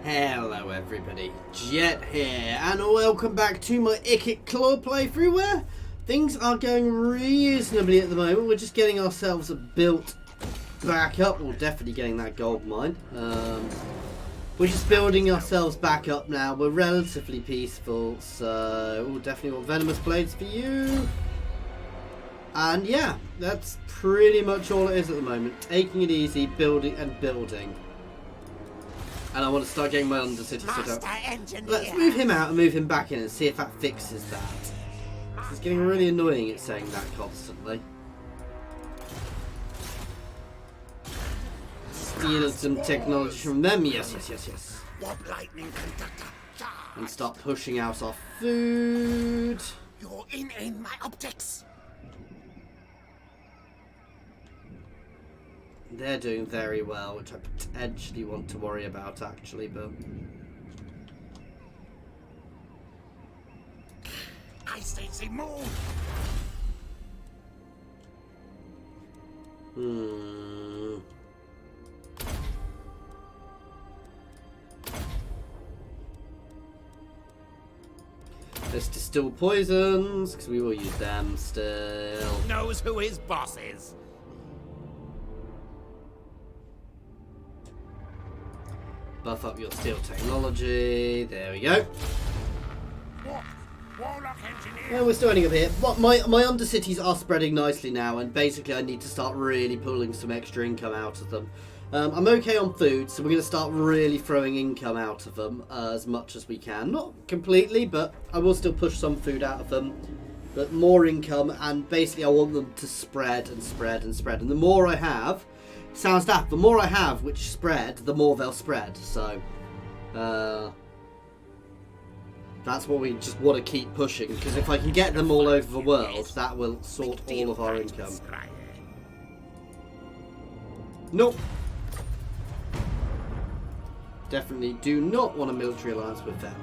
Hello everybody, Jet here, and welcome back to my Ikit Claw playthrough where things are going reasonably at the moment. We're just getting ourselves built back up, or definitely getting that gold mine. We're just building ourselves back up now. We're relatively peaceful, so we'll definitely want venomous blades for you. And yeah, that's pretty much all it is at the moment. Taking it easy, building and building. And I want to start getting my Undercity set up. Let's move him out and move him back in and see if that fixes that. It's getting really annoying, it's saying that constantly. Steal some technology from them. Yes. And start pushing out our food. You're in my optics. They're doing very well, which I potentially want to worry about actually, but I say move. Let's distill poisons, because we will use them still. Knows who his boss is. Buff up your steel technology. There we go. Warlock engineer. Yeah, we're still ending up here. But my Undercities are spreading nicely now, and basically I need to start really pulling some extra income out of them. I'm okay on food, so we're going to start really throwing income out of them as much as we can. Not completely, but I will still push some food out of them. But more income, and basically I want them to spread and spread and spread. And the more I have, sounds daft, the more I have which spread, the more they'll spread. So, that's what we just want to keep pushing, because if I can get them all over the world, that will sort all of our income. Nope. Definitely do not want a military alliance with them.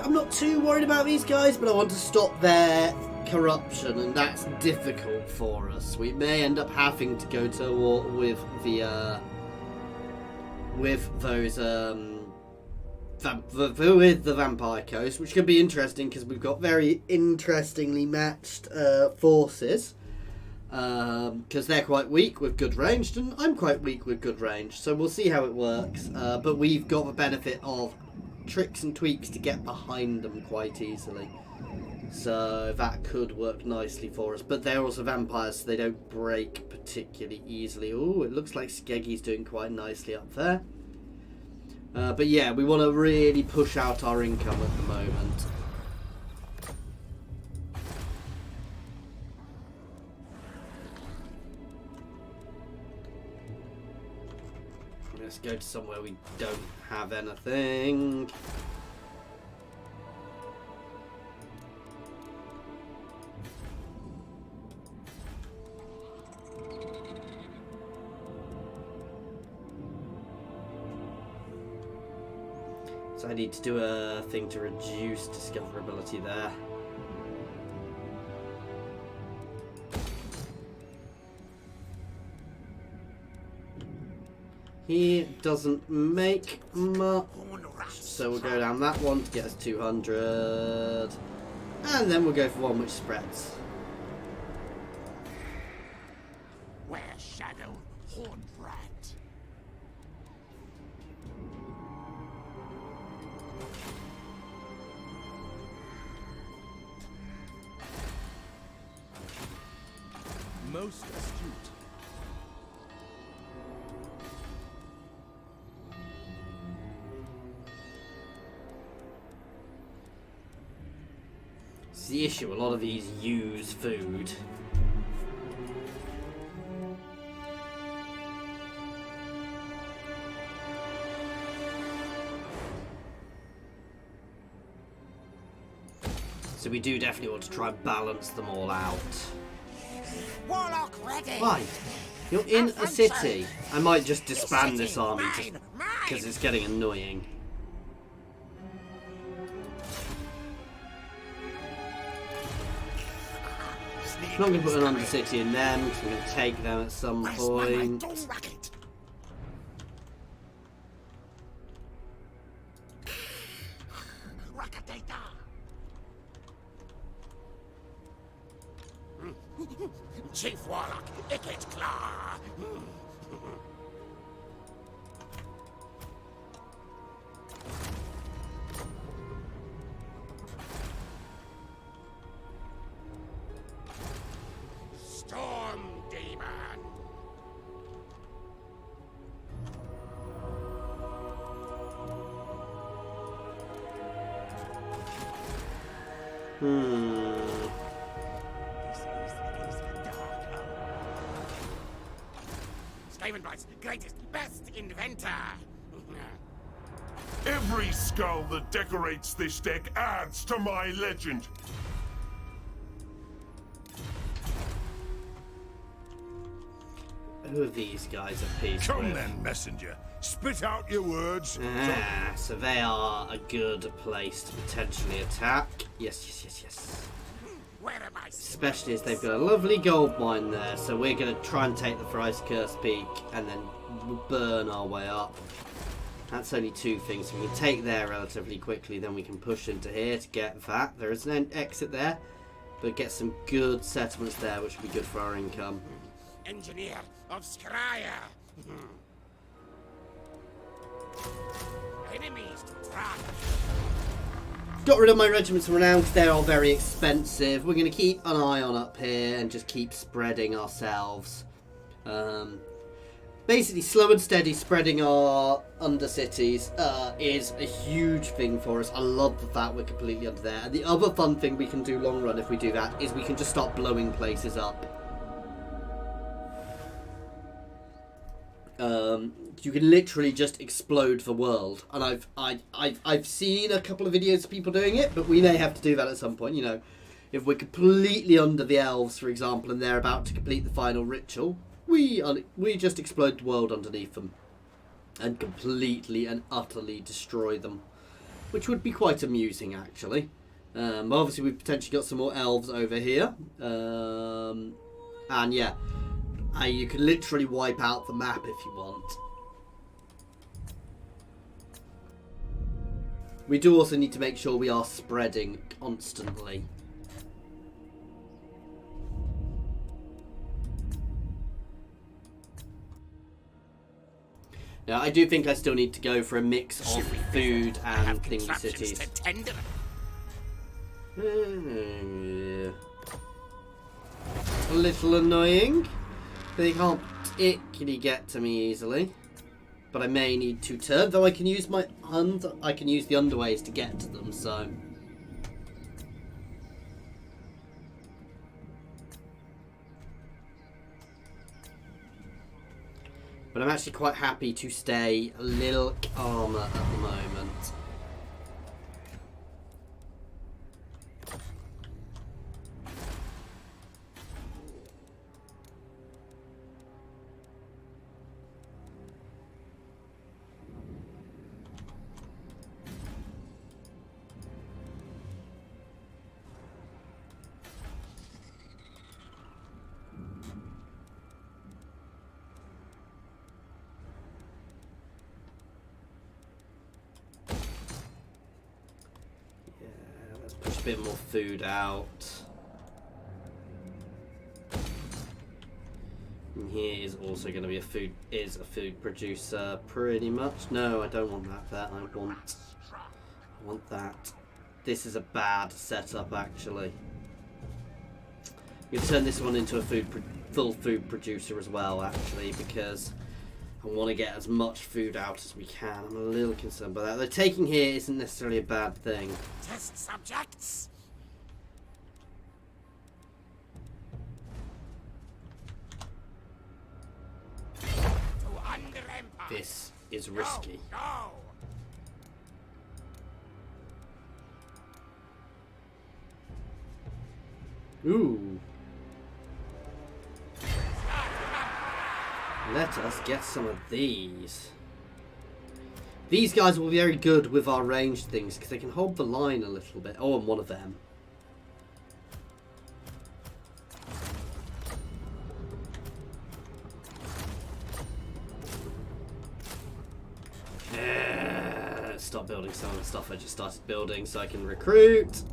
I'm not too worried about these guys, but I want to stop their corruption, and that's difficult for us. We may end up having to go to war with the with the Vampire Coast, which could be interesting because we've got very interestingly matched forces. Because they're quite weak with good range, and I'm quite weak with good range, so we'll see how it works. But we've got the benefit of tricks and tweaks to get behind them quite easily. So that could work nicely for us. But they're also vampires, so they don't break particularly easily. Ooh, it looks like Skeggy's doing quite nicely up there. But yeah, we want to really push out our income at the moment. Let's go to somewhere we don't have anything. So I need to do a thing to reduce discoverability there. He doesn't make much, so we'll go down that one to get us 200, and then we'll go for one which spreads. Where shadow horn brat. Most astute. It's the issue, a lot of these use food. So we do definitely want to try and balance them all out. Warlock ready. Why? You're in a city. I might just disband this army just because it's getting annoying. Sneak I'm not going to put an undercity in them because I'm going to take them at some point. Chief Warlock, Ikit Claw. Storm Demon. Skavenbright's greatest, best inventor. Every skull that decorates this deck adds to my legend. Who are these guys at peace Come with? then, messenger. Spit out your words. So they are a good place to potentially attack. Yes. Where am I? Especially as they've got a lovely gold mine there. So we're going to try and take the Thrice Cursed Peak and then burn our way up. That's only two things. We can take there relatively quickly, then we can push into here to get that. There is an exit there, but get some good settlements there, which will be good for our income. Engineer of Skryre. Enemies to track. Got rid of my regiments of renown because they are very expensive. We're going to keep an eye on up here and just keep spreading ourselves. Basically, slow and steady spreading our undercities is a huge thing for us. I love the fact we're completely under there. And the other fun thing we can do long run if we do that is we can just start blowing places up. You can literally just explode the world, and I've seen a couple of videos of people doing it, but we may have to do that at some point. You know, if we're completely under the elves, for example, and they're about to complete the final ritual, we just explode the world underneath them and completely and utterly destroy them, which would be quite amusing actually. Obviously we've potentially got some more elves over here, and yeah, you can literally wipe out the map if you want. We do also need to make sure we are spreading constantly. Now, I do think I still need to go for a mix of food and thingy cities. A little annoying. They can't particularly get to me easily. But I may need to turn, though I can use the underways to get to them, so. But I'm actually quite happy to stay a little calmer at the moment. A bit more food out. And here is also going to be a food producer pretty much. No, I don't want that. I want that. This is a bad setup actually. We can turn this one into a full food producer as well actually, because I want to get as much food out as we can. I'm a little concerned by that. The taking here isn't necessarily a bad thing. Test subjects. This is risky. No. Ooh. Let us get some of these. These guys will be very good with our ranged things because they can hold the line a little bit. Oh, and one of them. start building some of the stuff I just started building so I can recruit.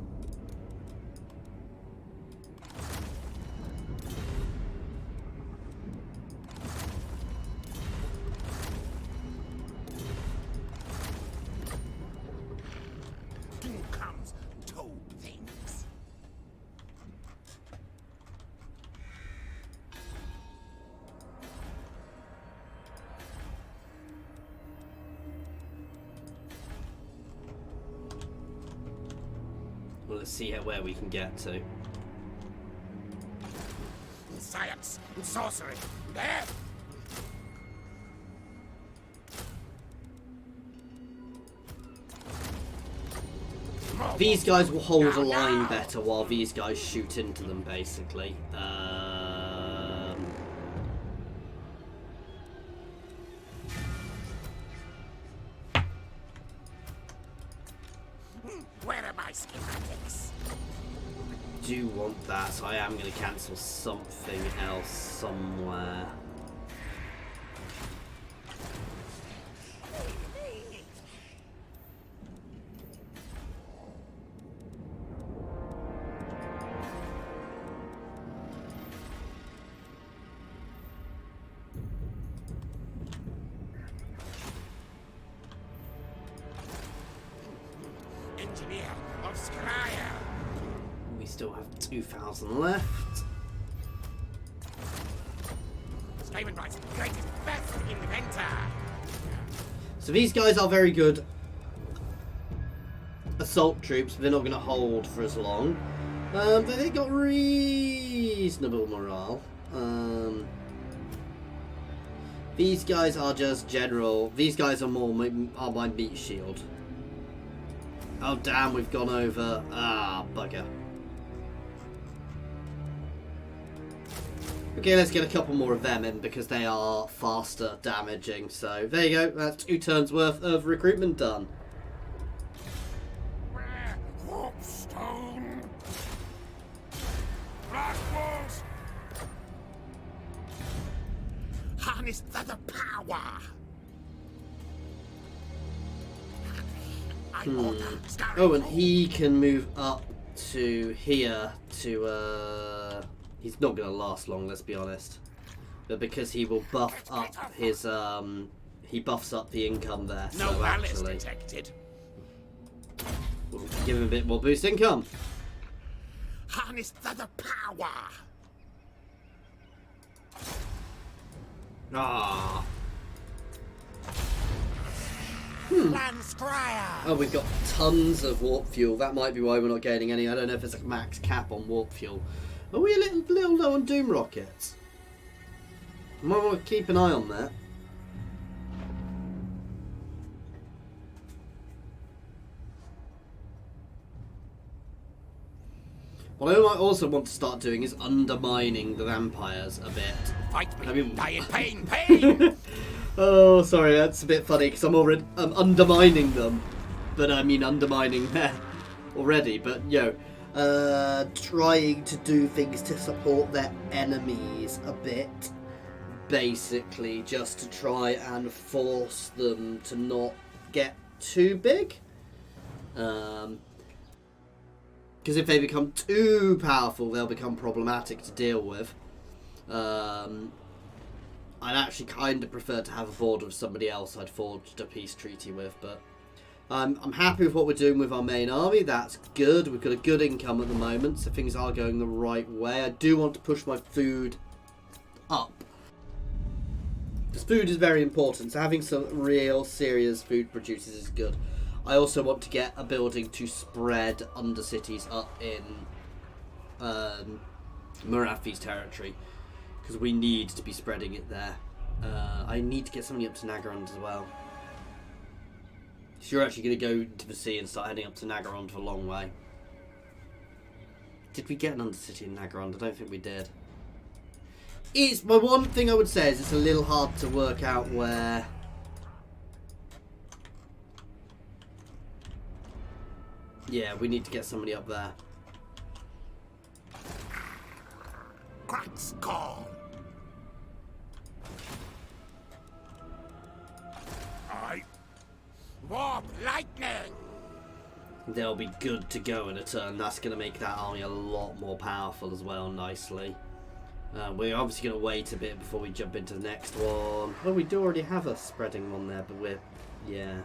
Here comes two things. Well, let's see where we can get to. Science, sorcery, death. These guys will hold a line better while these guys shoot into them, basically. Where are my schematics? Do want that, so I am going to cancel something else somewhere. Engineer of Skryre. We still have 2,000 left. Skavenbright's greatest, best inventor. So these guys are very good assault troops, but they're not going to hold for as long. But they got reasonable morale. These guys are just general. These guys are my meat shield. Oh damn, we've gone over. Ah, bugger. Okay, let's get a couple more of them in because they are faster damaging. So there you go. That's 2 turns worth of recruitment done. Hoopstone. Black walls. Harness the power. I order Skryre. Oh, and he can move up to here to, he's not going to last long, let's be honest. But because he will buff up his, he buffs up the income there, No so malice actually, detected. we'll give him a bit more boost income. Harness the power. Ah. Plan Skryre. Oh, we've got tons of warp fuel. That might be why we're not gaining any. I don't know if there's a max cap on warp fuel. Are we a little low on doom rockets? Might want to keep an eye on that. What I might also want to start doing is undermining the vampires a bit. Fight me. I mean- Die in pain. Pain. Oh, sorry, that's a bit funny because I'm already undermining them, but I mean undermining them already. But trying to do things to support their enemies a bit, basically, just to try and force them to not get too big. Because if they become too powerful, they'll become problematic to deal with. I'd actually kind of prefer to have a board with somebody else I'd forged a peace treaty with, but I'm happy with what we're doing with our main army. That's good. We've got a good income at the moment, so things are going the right way. I do want to push my food up. Because food is very important, so having some real serious food producers is good. I also want to get a building to spread Undercities up in Morafi's territory. Because we need to be spreading it there. I need to get somebody up to Nagarond as well. So you're actually going to go into the sea and start heading up to Nagarond for a long way. Did we get an Undercity in Nagarond? I don't think we did. It's my one thing I would say is it's a little hard to work out where. Yeah, we need to get somebody up there. Cracks gone. I Warp lightning! They'll be good to go in a turn. That's going to make that army a lot more powerful as well, nicely. We're obviously going to wait a bit before we jump into the next one. Well, we do already have a spreading one there, but we're... yeah.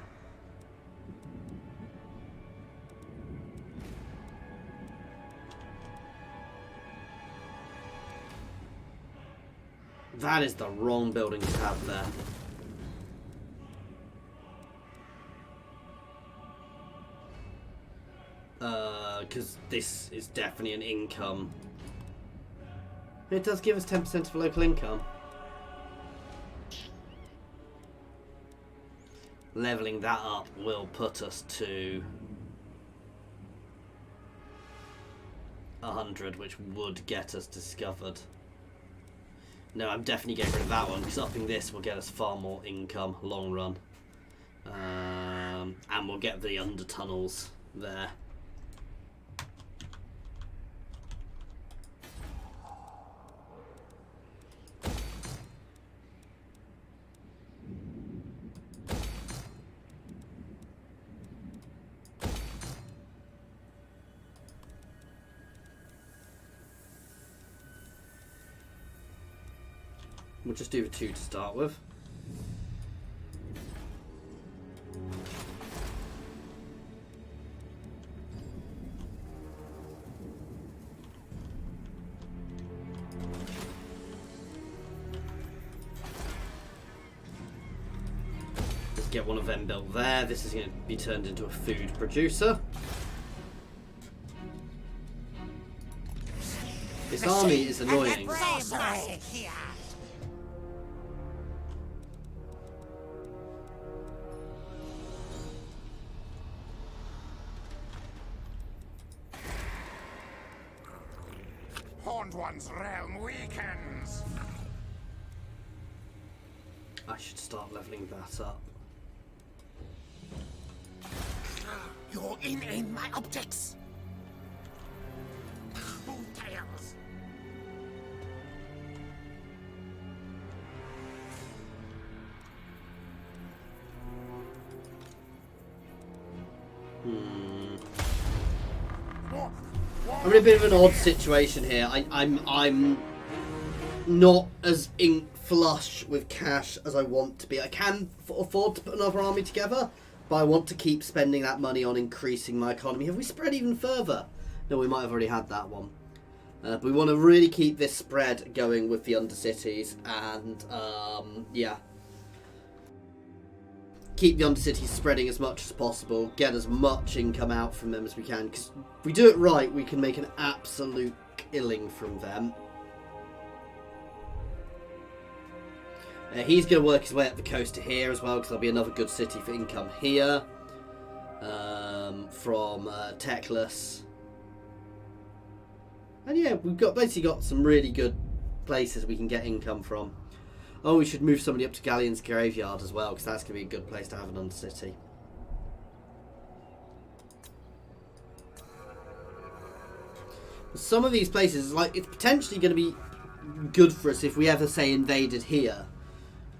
That is the wrong building to have there. Because this is definitely an income. It does give us 10% of local income. Leveling that up will put us to 100, which would get us discovered. No, I'm definitely getting rid of that one, because upping this will get us far more income, long run. And we'll get the under tunnels there. We'll just do the 2 to start with. Let's get one of them built there. This is going to be turned into a food producer. This army is annoying. Horned One's realm weakens. I should start leveling that up. You're in my objects. Tails. I'm in a bit of an odd situation here. I'm not as ink flush with cash as I want to be. I can afford to put another army together, but I want to keep spending that money on increasing my economy. Have we spread even further? No, we might have already had that one. But we want to really keep this spread going with the Undercities, and yeah. Keep the Undercities spreading as much as possible, get as much income out from them as we can, because if we do it right, we can make an absolute killing from them. He's going to work his way up the coast to here as well, because there'll be another good city for income here. From Techless. And yeah, we've basically got some really good places we can get income from. Oh, we should move somebody up to Galleon's Graveyard as well, because that's going to be a good place to have an Undercity. Some of these places, like, it's potentially going to be good for us if we ever, say, invaded here,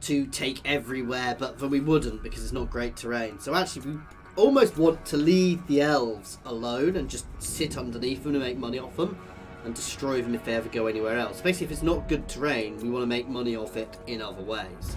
to take everywhere, but we wouldn't, because it's not great terrain. So actually, we almost want to leave the elves alone and just sit underneath them and make money off them, and destroy them if they ever go anywhere else. Basically, if it's not good terrain, we want to make money off it in other ways.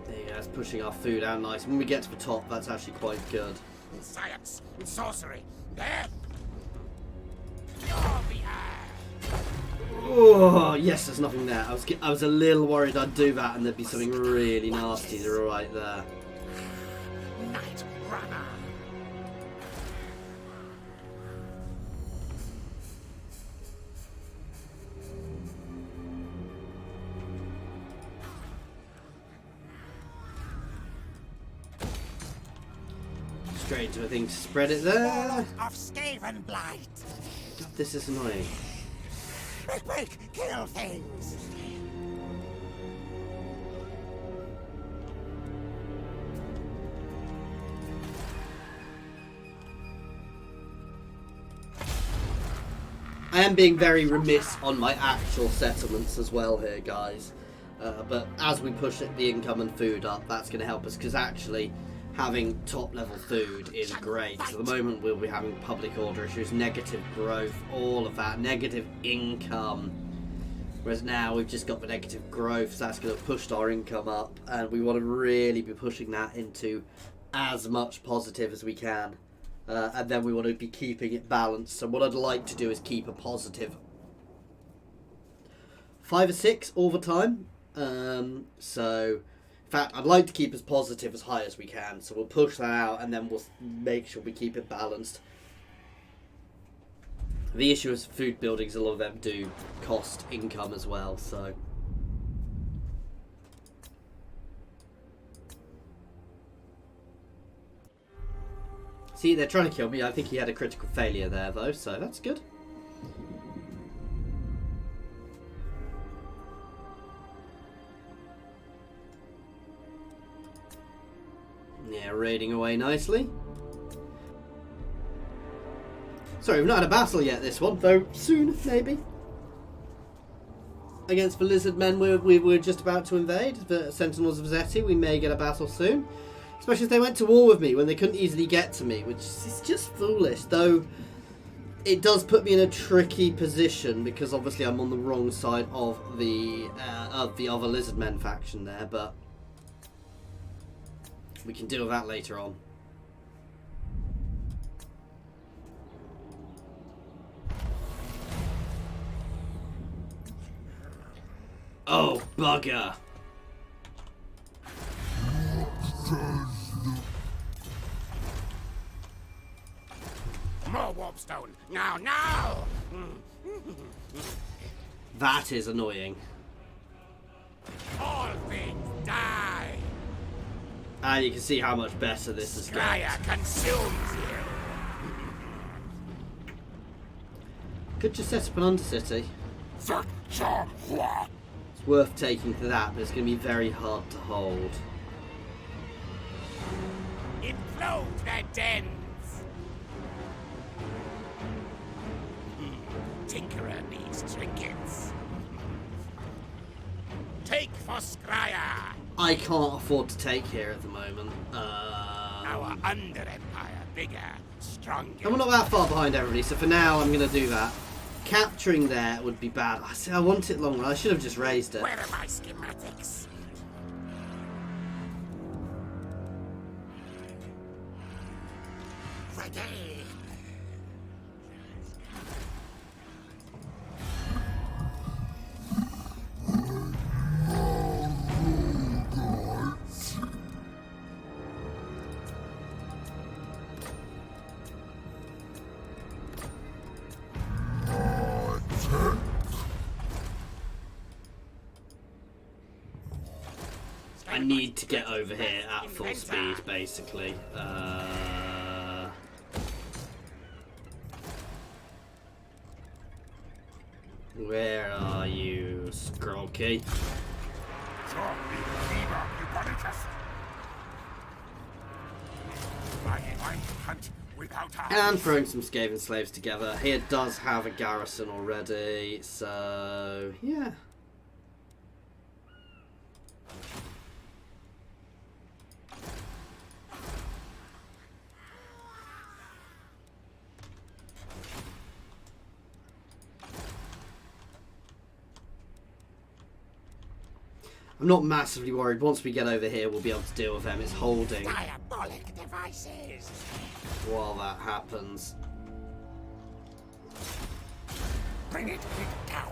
There you go, that's pushing our food out nice. When we get to the top, that's actually quite good. In science, in sorcery, death. Oh, yes, there's nothing there. I was a little worried I'd do that and there'd be something really nasty right there. Night Runner. Straight into a thing to spread it there. Warlock of Skaven Blight. God, this is annoying. Quick, kill things. I am being very remiss on my actual settlements as well here, guys. But as we push the income and food up, that's going to help us, because actually having top level food is great. So at the moment we'll be having public order issues, negative growth, all of that, negative income. Whereas now we've just got the negative growth, so that's going to push our income up, and we want to really be pushing that into as much positive as we can. And then we want to be keeping it balanced. So what I'd like to do is keep a positive 5 or 6 all the time. So in fact, I'd like to keep as positive as high as we can. So we'll push that out, and then we'll make sure we keep it balanced. The issue is food buildings, a lot of them do cost income as well, so. See, they're trying to kill me. I think he had a critical failure there, though, so that's good. Yeah, raiding away nicely. Sorry, we've not had a battle yet this one, though soon, maybe. Against the lizard men we're just about to invade, the Sentinels of Zeti, we may get a battle soon. Especially if they went to war with me when they couldn't easily get to me, which is just foolish, though it does put me in a tricky position, because obviously I'm on the wrong side of the other lizard men faction there, but we can deal with that later on. Oh, bugger. More warpstone. Now, now! That is annoying. All things die. And you can see how much better this is going. Skryre consumes you. Could just set up an undercity. It's worth taking to that, but it's going to be very hard to hold. Implode their dens. Tinkerer needs trinkets. Take for Skryre. I can't afford to take here at the moment. Our under-empire, bigger, stronger. And we're not that far behind everybody, so for now I'm going to do that. Capturing there would be bad. I see, I want it longer. I should have just raised it. Where are my schematics? Ready. I need to get over here at full speed, basically. Where are you, Scrolky? And throwing some Skaven slaves together. Here does have a garrison already, so yeah. I'm not massively worried. Once we get over here, we'll be able to deal with them. It's holding Diabolic devices. while that happens. Bring it down.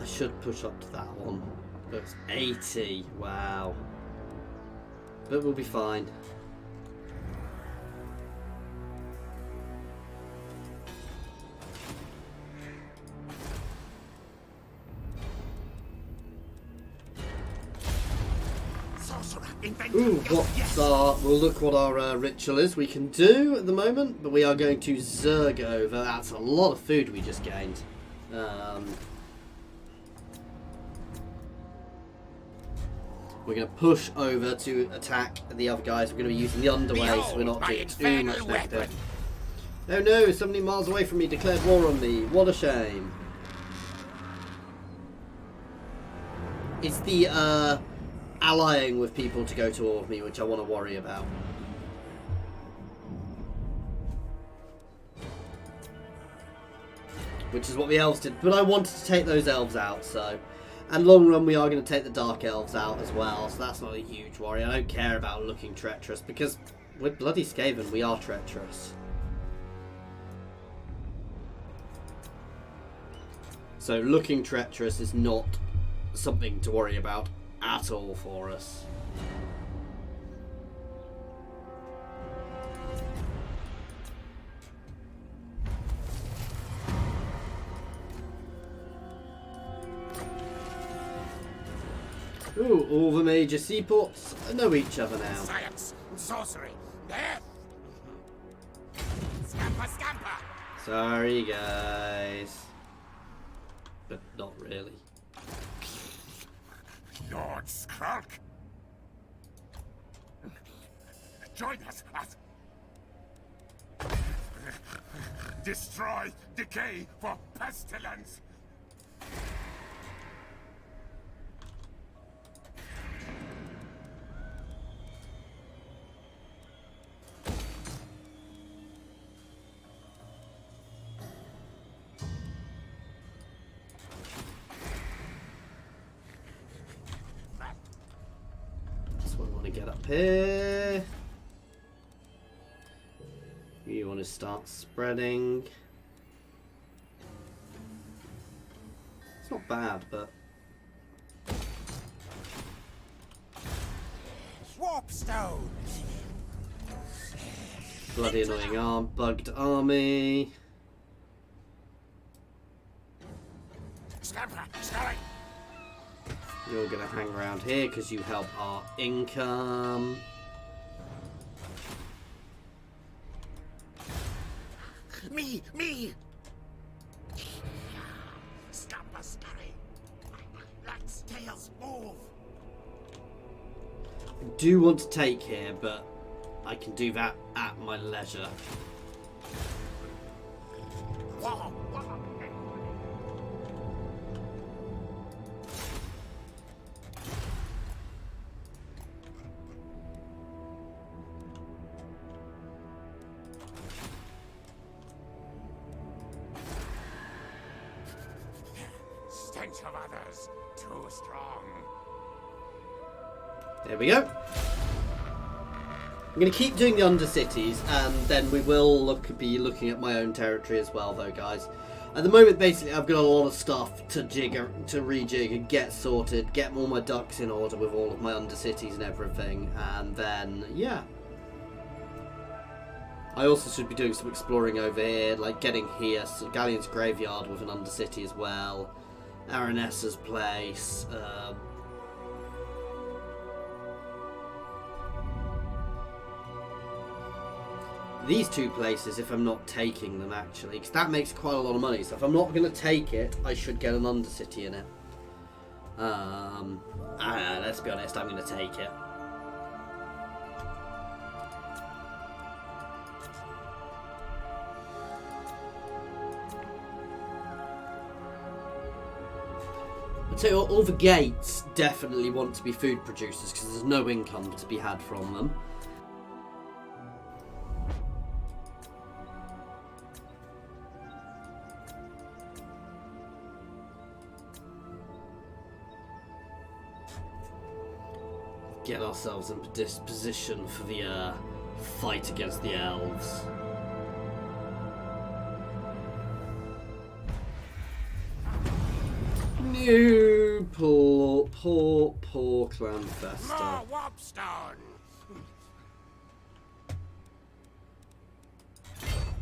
I should push up to that one. But it's 80. Wow. But we'll be fine. Ooh, we'll look what our ritual is we can do at the moment, but we are going to zerg over. That's a lot of food we just gained. We're going to push over to attack the other guys. We're going to be using the underway, so we're not doing too much negative. Oh no, somebody miles away from me declared war on me. What a shame. It's the allying with people to go to war with me, which I want to worry about. Which is what the elves did. But I wanted to take those elves out, so... And long run, we are going to take the dark elves out as well, so that's not a huge worry. I don't care about looking treacherous, because we're bloody Skaven, we are treacherous. So looking treacherous is not something to worry about at all for us. Ooh, all the major seaports know each other now. Science, sorcery, death. Scamper, scamper. Sorry, guys. But not really. Lord Skryre. Join us. Destroy, decay for pestilence. Get up here. You want to start spreading. It's not bad, but Warpstone. bloody annoying bugged army. Scamper, scurry. You're gonna hang around here because you help our income. Me. Scamper, scurry. Let's tails move. I do want to take here, but I can do that at my leisure. Whoa. Stench of others, too strong. There we go. I'm going to keep doing the Undercities, and then we will be looking at my own territory as well, though, guys. At the moment, basically, I've got a lot of stuff to rejig and get sorted, get all my ducks in order with all of my Undercities and everything, and then, yeah. I also should be doing some exploring over here, like getting here, so Galleon's Graveyard with an Undercity as well, Aranessa's Place, these two places if I'm not taking them, actually, because that makes quite a lot of money. So if I'm not going to take it, I should get an Undercity in it. Let's be honest, I'm going to take it. I'll tell you what, all the gates definitely want to be food producers because there's no income to be had from them. Get ourselves in position for the fight against the elves. No, poor Clanfester. More Warpstone.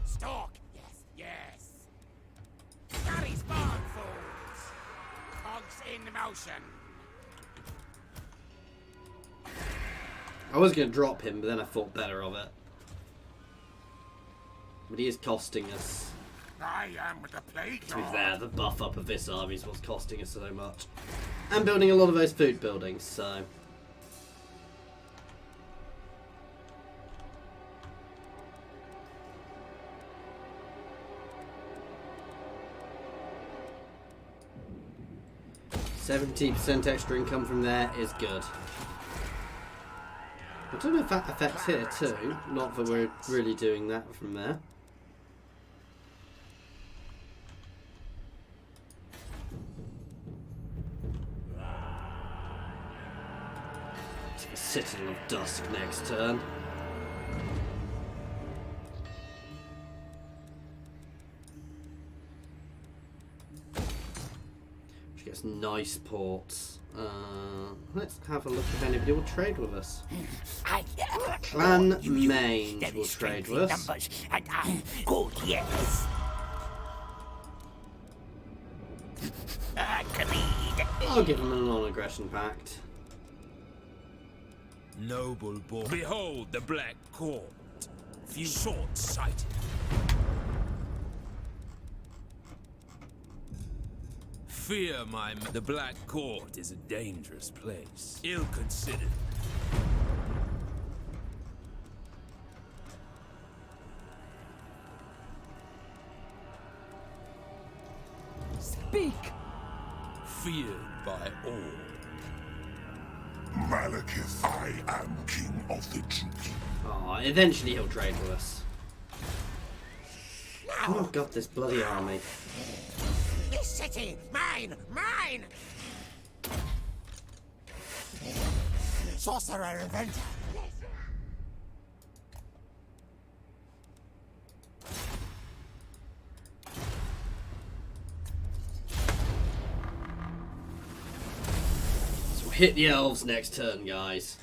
Stalk. Yes. Carry spawn fools. Cogs in motion. I was going to drop him, but then I thought better of it. But he is costing us. I am the plague. To be fair, the buff up of this army is what's costing us so much. And building a lot of those food buildings, so... 70% extra income from there is good. I don't know if that affects here too. Not that we're really doing that from there. Citadel of Dusk next turn. Which gets nice ports. Let's have a look if anybody will trade with us. Clan Mange will trade with us. Good, yes. Agreed. I'll give them a non-aggression pact. Noble boy. Behold the Black Court. Few short-sighted. Fear the Black Court is a dangerous place. Ill-considered. Speak! Feared by all. Malekith, I am king of the Juki. Oh, eventually he'll trade with us. Oh god, this bloody army. This city, mine, mine! Sorcerer inventor. So we'll hit the elves next turn, guys.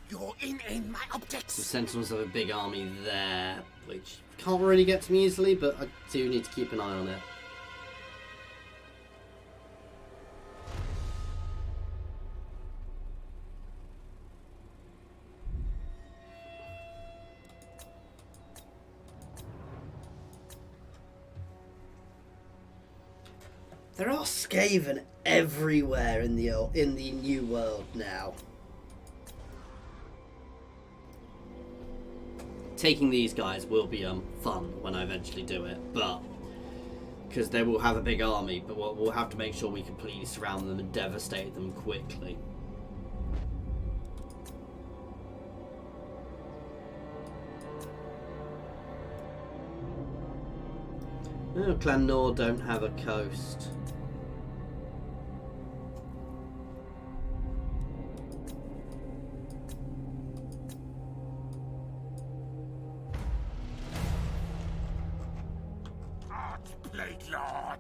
You're in my optics. The Sentinels have a big army there, which can't really get to me easily, but I do need to keep an eye on it. There are Skaven everywhere in the new world now. Taking these guys will be fun when I eventually do it, but because they will have a big army, but we'll have to make sure we completely surround them and devastate them quickly. Oh, Clan Nor don't have a coast. Blade Lord.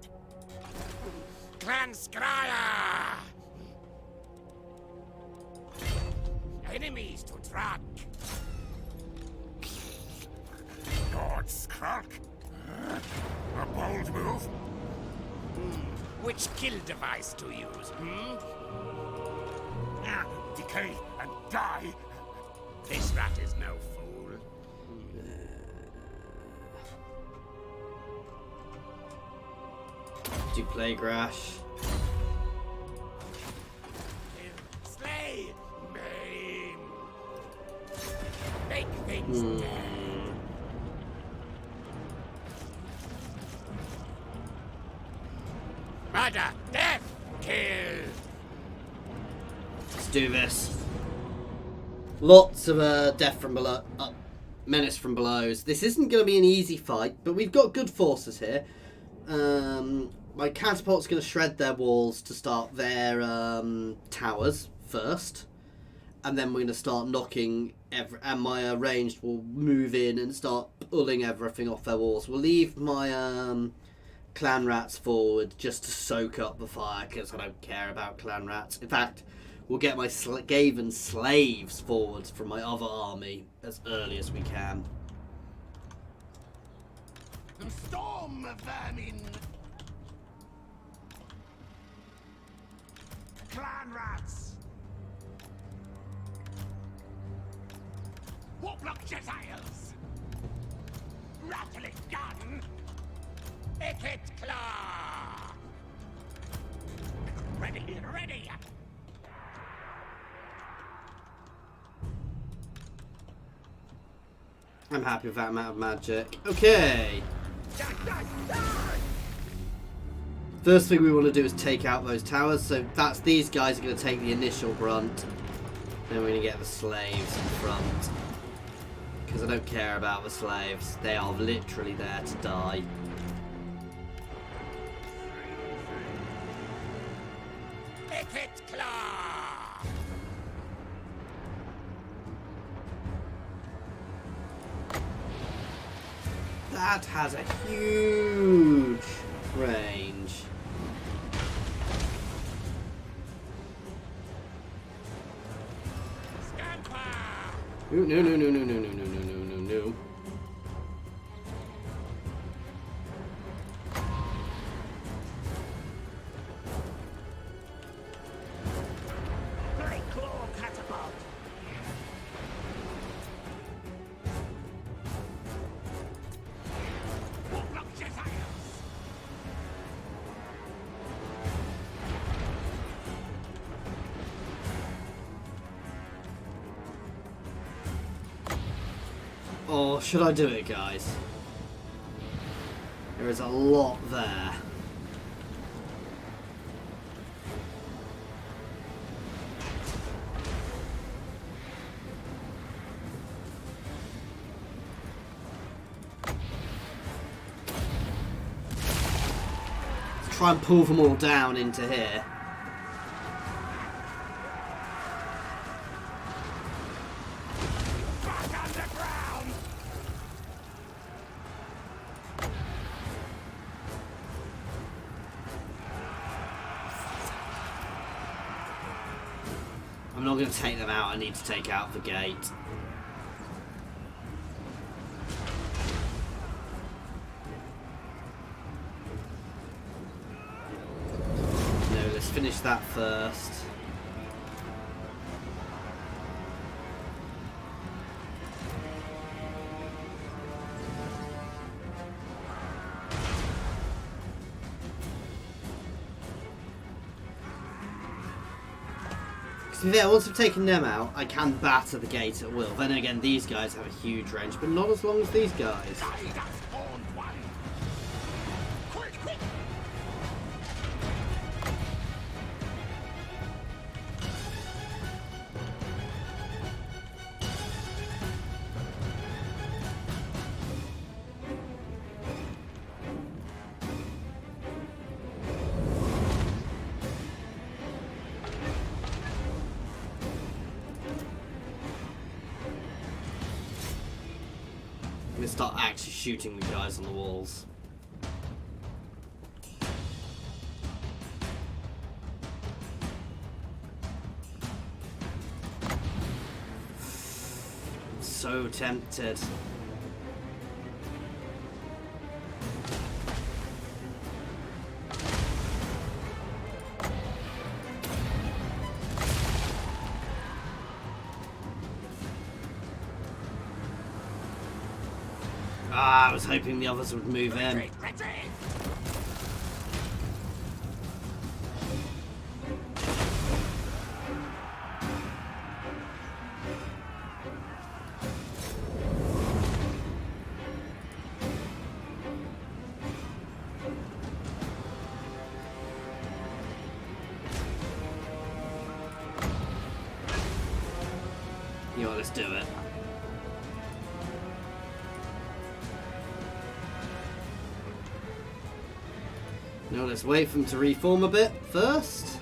Clan Skryre. Enemies to track. Lord Skrark? A bold move? Which kill device to use, Decay and die? This rat is no fool. Do Plague Rash. Slay, maim. Make things dead. Murder, death, kill. Let's do this. Lots of death from below, menace from below. This isn't going to be an easy fight, but we've got good forces here. My catapult's going to shred their walls to start their towers first, and then we're going to start knocking and my ranged will move in and start pulling everything off their walls. We'll leave my clan rats forward just to soak up the fire, because I don't care about clan rats. In fact, we'll get my Skaven slaves forwards from my other army as early as we can. Storm vermin. Clan rats. Warlock Jediles. Rattling gun. Ikit claw. Ready, ready. I'm happy with that amount of magic. Okay. First thing we want to do is take out those towers. So that's these guys are going to take the initial brunt. Then we're going to get the slaves in front. Because I don't care about the slaves. They are literally there to die. Ikit claw. That has a huge range. Ooh, no, no, no, no, no, no, no, no, no, no, no. Great claw catapult. Civilisation. Oh, should I do it, guys? There is a lot there. Let's try and pull them all down into here. Back underground. I'm not going to take them out. I need to take out the gate. No, let's finish that first. So yeah, once I've taken them out, I can batter the gate at will. Then again, these guys have a huge range, but not as long as these guys. Guide us on one. Quick, quick. I'm going to start actually shooting the guys on the walls. I'm so tempted. Ah, I was hoping the others would move in. Retreat, retreat. You know what, let's do it. No, let's wait for them to reform a bit first.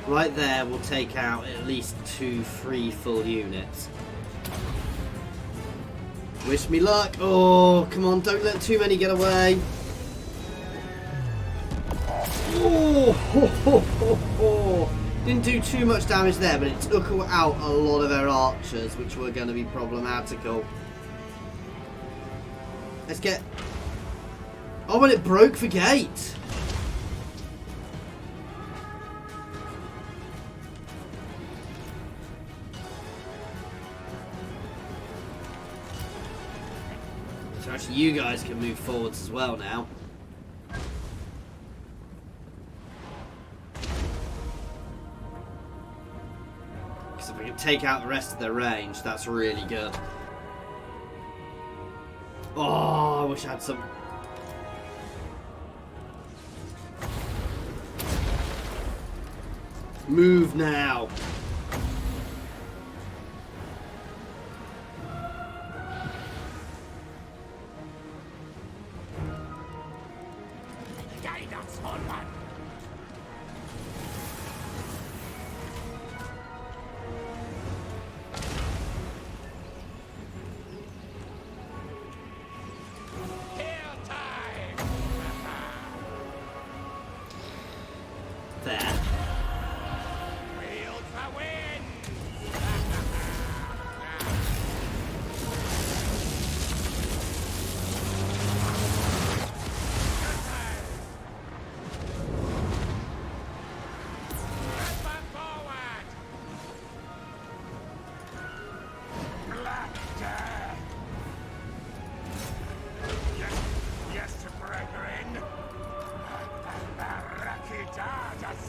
Right there, we'll take out at least 2-3 full units. Wish me luck. Oh, come on, don't let too many get away. Oh, ho, ho, ho, ho. Didn't do too much damage there, but it took out a lot of their archers, which were going to be problematical. Let's get... Oh, and it broke the gate. you guys can move forwards as well now. Because if we can take out the rest of their range, that's really good. Oh, I wish I had some... Move now. Guidance, small one. Kill time. There. Wheel for win. Step forward. Black Death. Yes, brethren. Rakitadas.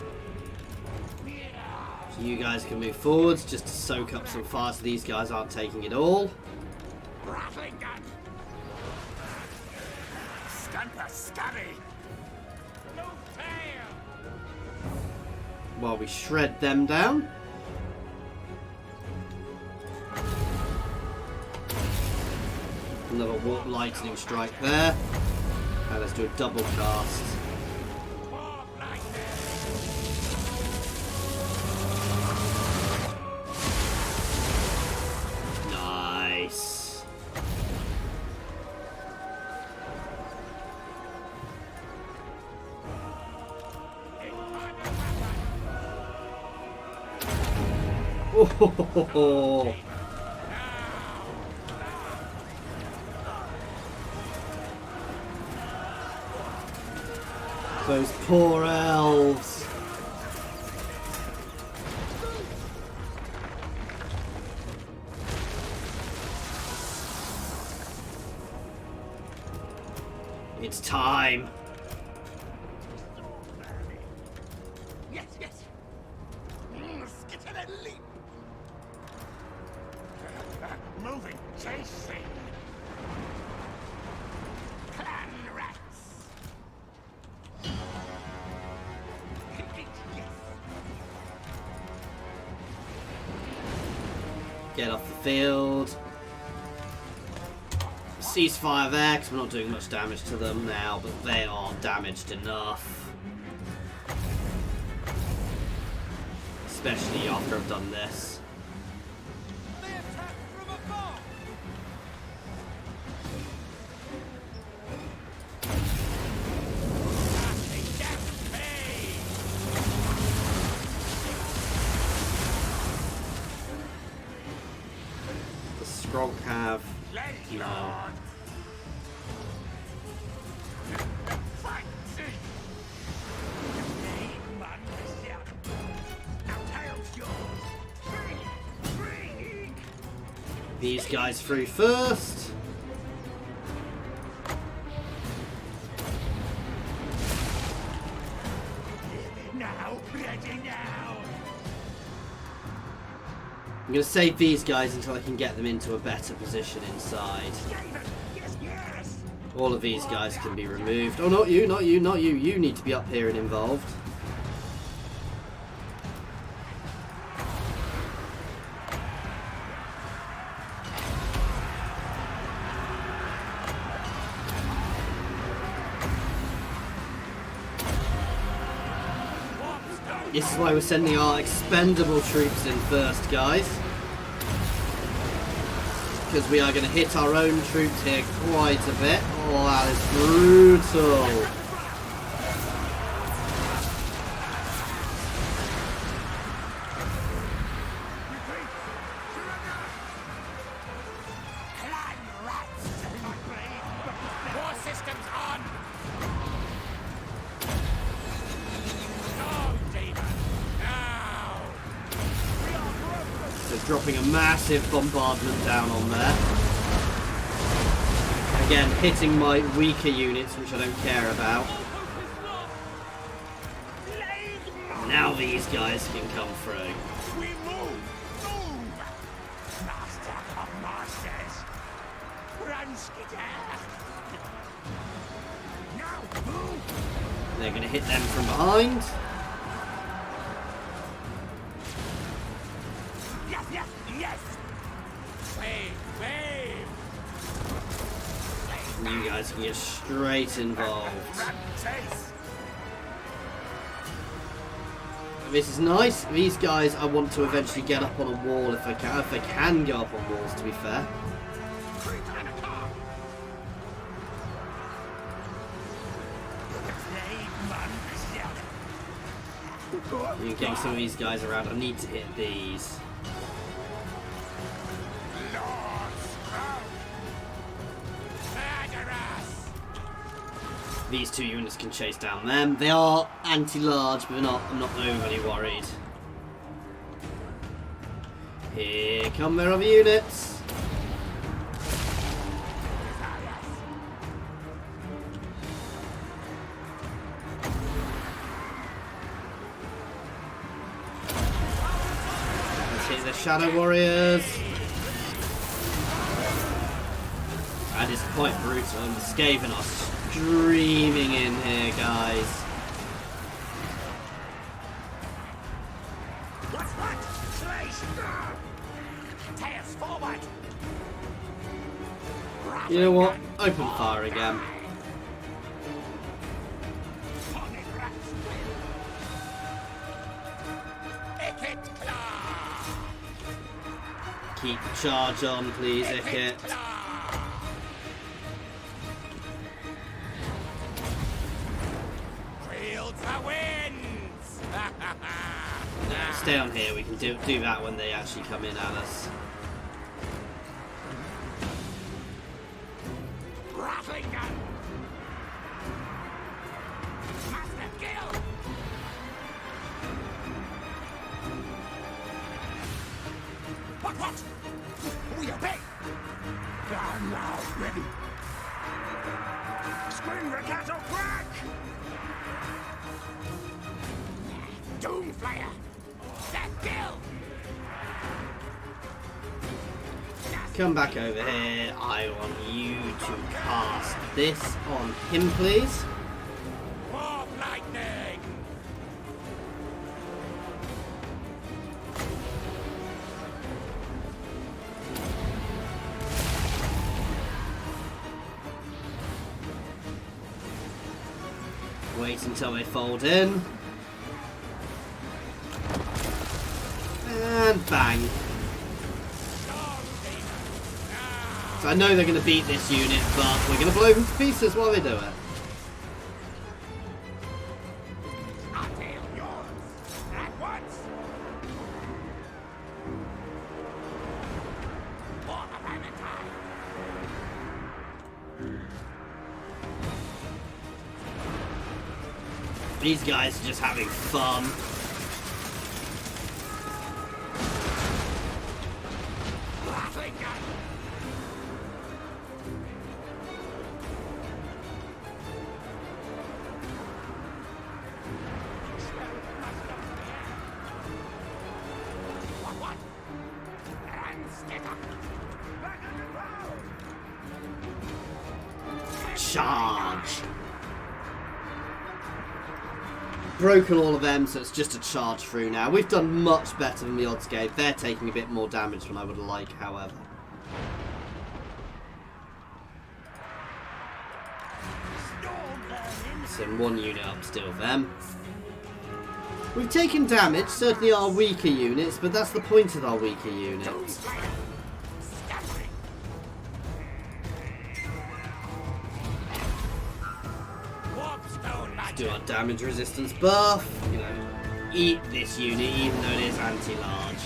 So you guys can move forwards just to soak up some fire so these guys aren't taking it all. Rattling gun. Scamper scurry. No tail. While we shred them down. Another warp lightning strike there. And let's do a double cast. Warp lightning. Nice. Oh, those poor elves. It's time. Yes, yes. Skitter and leap. Moving, chasing. Clan rats. Yes. Get off the field. Ceasefire there, because we're not doing much damage to them now, but they are damaged enough. Especially after I've done this. The Skryre have... no. These guys through first. Now, ready now. I'm going to save these guys until I can get them into a better position inside. Yes, yes. All of these guys can be removed. Oh, not you, not you, not you. You need to be up here and involved. This is why we're sending our expendable troops in first, guys. Because we are going to hit our own troops here quite a bit. Oh, that is brutal. Clan rats. War systems on. Go, demon. Now. They're dropping a massive bombardment down on there. again, hitting my weaker units, which I don't care about. Now these guys can come through. We move! Move! Master of masters! Run, Skryre! Now move! They're going to hit them from behind. Yes, yes, yes! Wave, wave! And you guys can get straight involved. Run, chase! This is nice. These guys I want to eventually get up on a wall if I can. If I can go up on walls, to be fair. You're getting some of these guys around. I need to hit these. These two units can chase down them. They are anti-large, but I'm not overly worried. Here come their other units. Let's hit the Shadow Warriors. That is quite brutal. And the Skaven are streaming in here, guys. What's that? Slash! Tails forward! You know what? Open fire again. Ikit claw! Keep the charge on, please, Ikit. Field the winds! Stay on here. We can do that when they actually come in at us. Rattling gun! Master kill! What? We obey! I'm now ready! Skryre cattle crack! Doomflayer! Death kill! Come back over here. I want you to cast this on him, please. Warp lightning! Wait until they fold in. And bang. So I know they're going to beat this unit, but we're going to blow them to pieces while they do it. Until yours! At once! Warhammer time! These guys are just having fun. Rattling gun! What? And stick up! Back underground! Charge. Broken all of them, so it's just a charge through now. We've done much better than the odds gave. They're taking a bit more damage than I would like, however. Send one unit up still with them. We've taken damage, certainly our weaker units, but that's the point of our weaker units. Do our damage resistance buff, you know, eat this unit even though it is anti-large.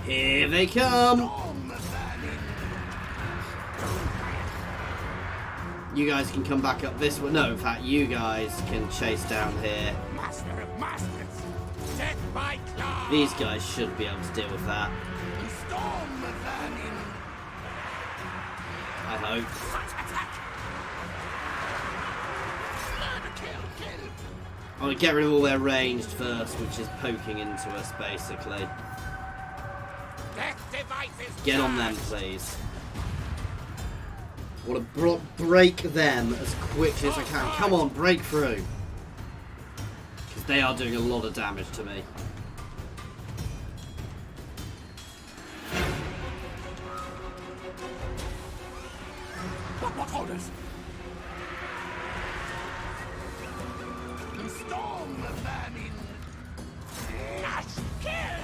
Here they come! You guys can come back up this way. No, in fact, you guys can chase down here. Master of masters, death by claw. These guys should be able to deal with that. Storm the vermin. I hope. Attack. Murder, kill. I want to get rid of all their ranged first, which is poking into us, basically. Death devices. Get on them, please. I want to break them as quickly as I can. Come on, break through. Because they are doing a lot of damage to me. What orders? Storm the vermin. Slash, kill.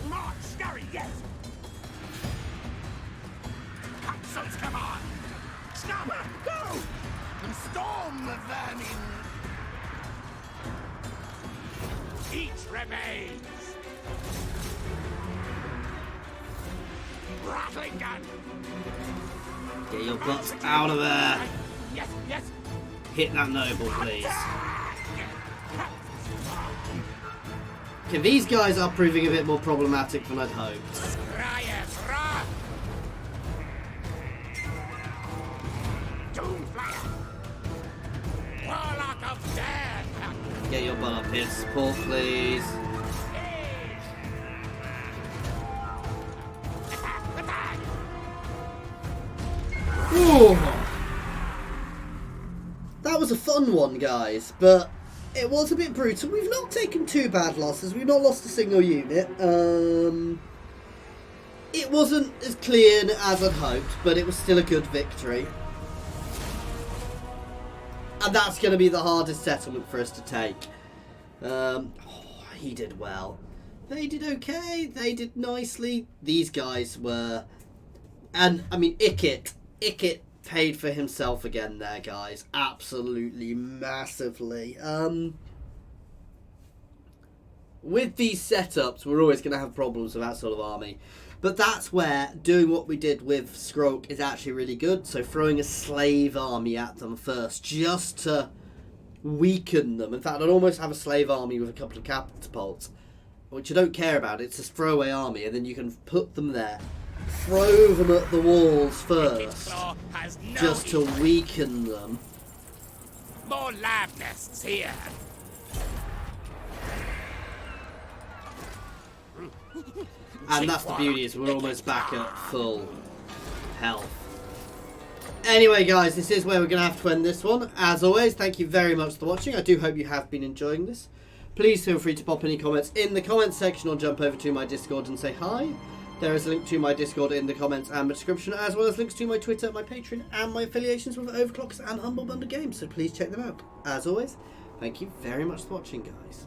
March, Skryre, yes. Capsule's command. Scammer, go. Storm the vermin. Each remains. Rattling gun. Get your butts out of there. Yes. Hit that noble, please. Okay, these guys are proving a bit more problematic than I'd hoped. Skryre's wrath. Doomflyer. Warlock of death. Get your butt up here, support, please. Attack. Ooh. That was a fun one, guys, but it was a bit brutal. We've not taken too bad losses. We've not lost a single unit. It wasn't as clean as I'd hoped, but it was still a good victory. And that's going to be the hardest settlement for us to take. He did well. They did okay. They did nicely. These guys were... And, I mean, Ikit paid for himself again there, guys. Absolutely massively. With these setups, we're always going to have problems with that sort of army. But that's where doing what we did with Skryre is actually really good. So throwing a slave army at them first, just to weaken them. In fact, I'd almost have a slave army with a couple of catapults, which I don't care about. It's a throwaway army, and then you can put them there. Throw them at the walls first, just to weaken them. More lab nests here. And that's the beauty, is we're almost back at full health. Anyway, guys, this is where we're going to have to end this one. As always, thank you very much for watching. I do hope you have been enjoying this. Please feel free to pop any comments in the comments section or jump over to my Discord and say hi. There is a link to my Discord in the comments and description, as well as links to my Twitter, my Patreon, and my affiliations with Overclockers and Humble Bundle Games, so please check them out. As always, thank you very much for watching, guys.